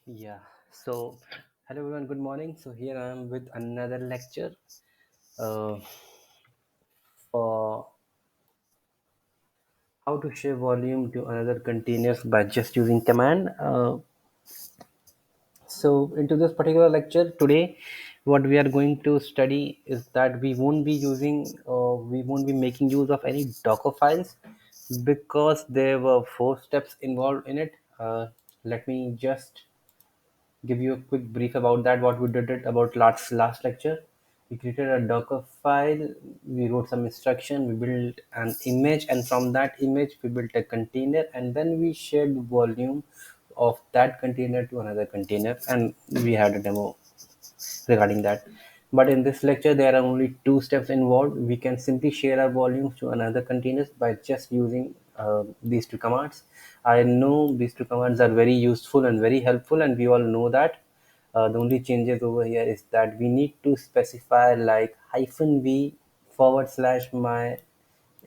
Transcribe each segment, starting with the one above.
Yeah. So, hello everyone. Good morning. So here I am with another lecture uh, for how to share volume to another containers by just using command. So into this particular lecture today, what we are going to study is that we won't be making use of any Docker files because there were 4 steps involved in it. Let me just give you a quick brief about that. What we did it about last lecture. We created a Docker file. We wrote some instruction. We built an image, and from that image, we built a container, and then we shared volume of that container to another container, and we had a demo regarding that. But in this lecture, there are only 2 steps involved. We can simply share our volumes to another containers by just using these 2 commands. I know these 2 commands are very useful and very helpful, and we all know that. The only changes over here is that we need to specify like -v / my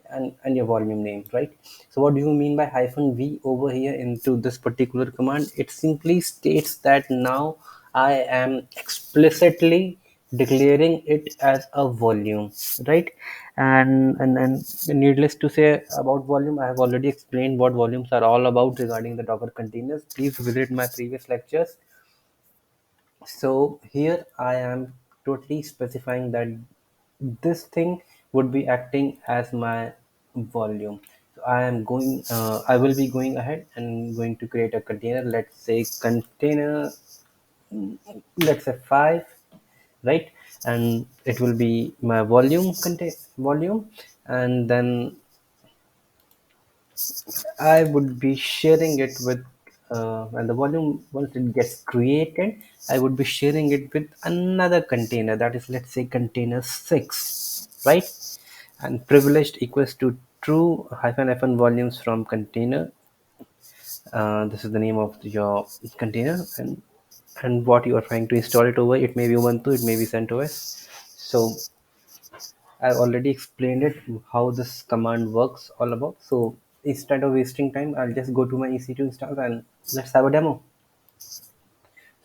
and your volume name, right? So what do you mean by -v over here into this particular command? It simply states that now I am explicitly declaring it as a volume, right? And needless to say about volume, I have already explained what volumes are all about regarding the Docker containers. Please visit my previous lectures. So here I am totally specifying that this thing would be acting as my volume. So I will be going ahead and going to create a container. Let's say container, let's say 5, right? And it will be my volume, and then I would be sharing it with, and the volume, once it gets created, I would be sharing it with another container, that is, let's say, container 6, right? And privileged equals to true hyphen volumes from container. This is the name of your container, and what you are trying to install it over. It may be Ubuntu, it may be CentOS. So I've already explained it how this command works all about. So instead of wasting time, I'll just go to my EC2 instance and let's have a demo.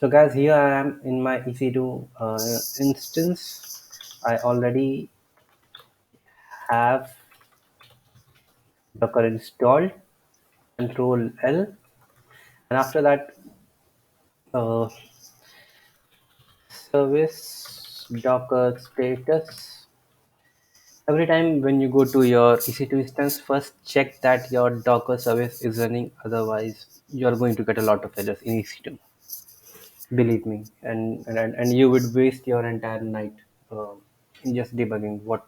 So guys, here I am in my EC2 instance. I already have Docker installed. Control L, and after that, uh, service Docker status. Every time when you go to your EC2 instance, first check that your Docker service is running. Otherwise, you're going to get a lot of errors in EC2. Believe me, and you would waste your entire night in just debugging what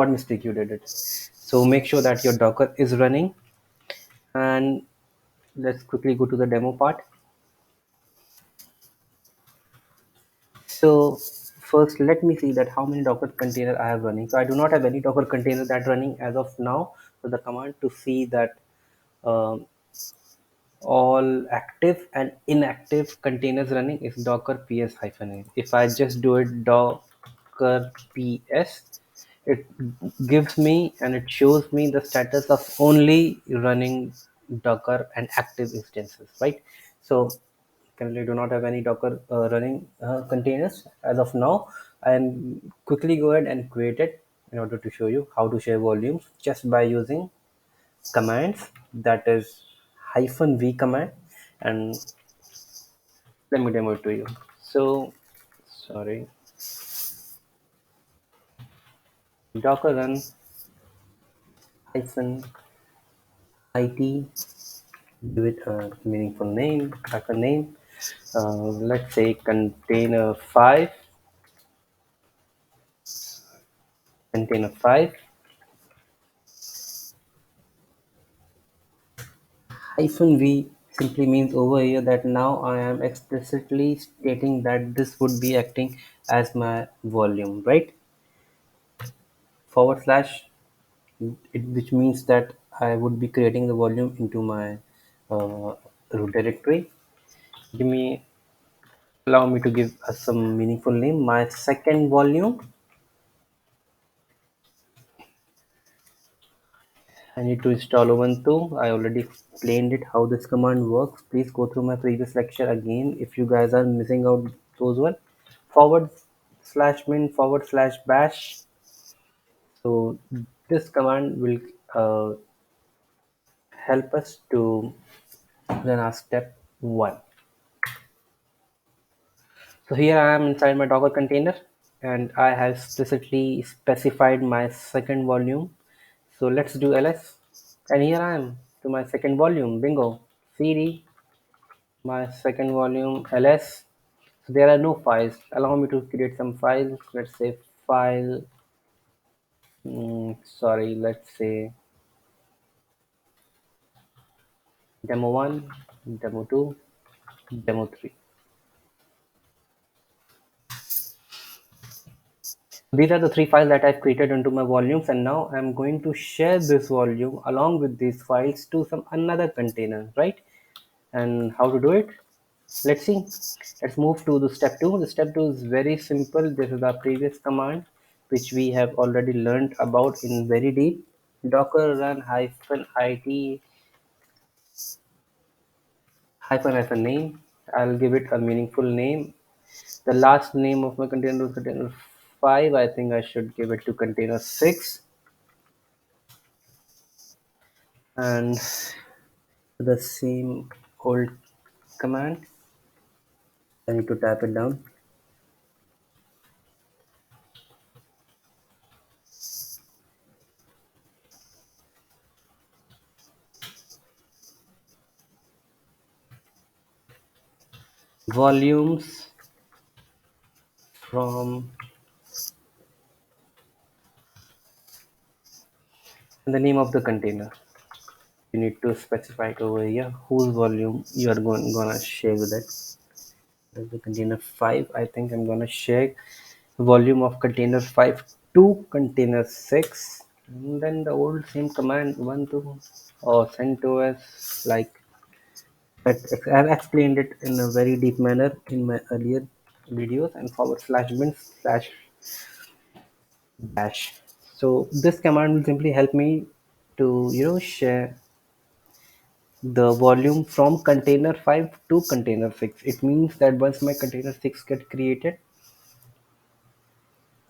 mistake you did it. So make sure that your Docker is running, and let's quickly go to the demo part. So first, let me see that how many Docker container I have running. So I do not have any Docker container that running as of now. So the command to see that um, all active and inactive containers running is docker ps-a. If I just do it docker ps, it gives me and it shows me the status of only running docker and active instances, right? So currently do not have any docker running containers as of now. And quickly go ahead and create it in order to show you how to share volumes just by using commands, that is -v command. And let me demo it to you. So sorry, docker run -it, give it a meaningful name, hacker name. Let's say container 5 -v simply means over here that now I am explicitly stating that this would be acting as my volume, right? / which means that I would be creating the volume into my root directory. Give me Allow me to give some meaningful name. My second volume, I need to install Ubuntu. I already explained it how this command works. Please go through my previous lecture again if you guys are missing out those one. Forward slash min forward slash bash. So this command will uh, help us to run our step one. So here I am inside my Docker container and I have specifically specified my second volume. So let's do ls, and here I am to my second volume. Bingo. cd my second volume ls. So there are no files. Allow me to create some files. Let's say file, sorry, let's say demo 1, demo 2, demo 3. These are the three files that I've created into my volumes, and now I'm going to share this volume along with these files to some another container, right? And how to do it? Let's see. Let's move to the step 2. The step 2 is very simple. This is our previous command which we have already learned about in very deep. Docker run hyphen it hyphen name. I'll give it a meaningful name. The last name of my container is container 5. I think I should give it to container 6. And the same old command, I need to tap it down. Volumes from the name of the container. You need to specify it over here whose volume you are gonna share with it. That's the container 5. I think I'm gonna share volume of container 5 to container 6, and then the old same command 1 to or CentOS, like I've explained it in a very deep manner in my earlier videos, and forward slash bin slash bash. So this command will simply help me to share the volume from container 5 to container 6. It means that once my container 6 get created,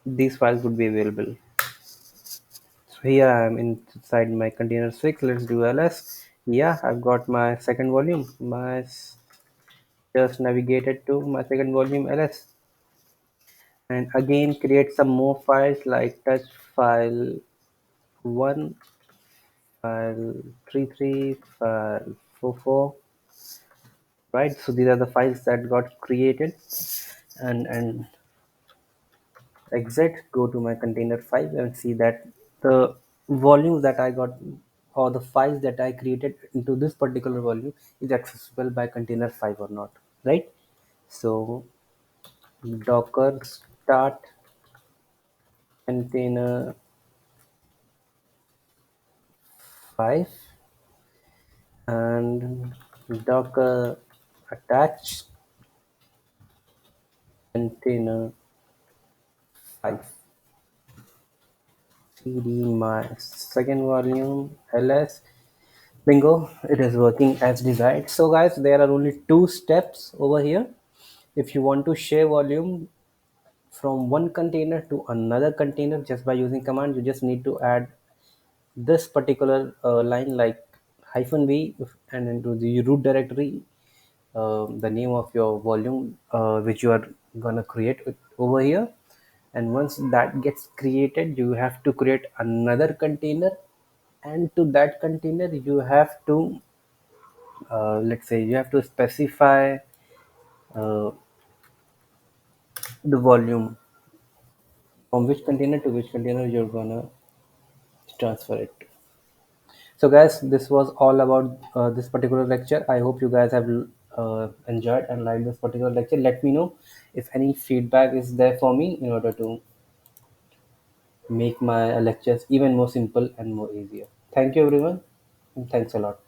these files would be available. So here I am inside my container 6. Let's do ls. Yeah, I've got my second volume. Just navigated to my second volume ls, and again create some more files like touch file 1, file 33, file 44. Right, so these are the files that got created, and exit, go to my container 5 and see that the volume that I got, or the files that I created into this particular volume, is accessible by container 5 or not, right? So docker start container 5 and docker attach container 5, cd my second volume ls. Bingo, it is working as desired. So guys, there are only two steps over here. If you want to share volume from one container to another container just by using command, you just need to add this particular line like -v and into the root directory, the name of your volume which you are gonna create over here. And once that gets created, you have to create another container, and to that container you have to let's say you have to specify uh, the volume from which container to which container you're gonna transfer it to. So guys, this was all about this particular lecture. I hope you guys have enjoyed and liked this particular lecture. Let me know if any feedback is there for me in order to make my lectures even more simple and more easier. Thank you everyone, and thanks a lot.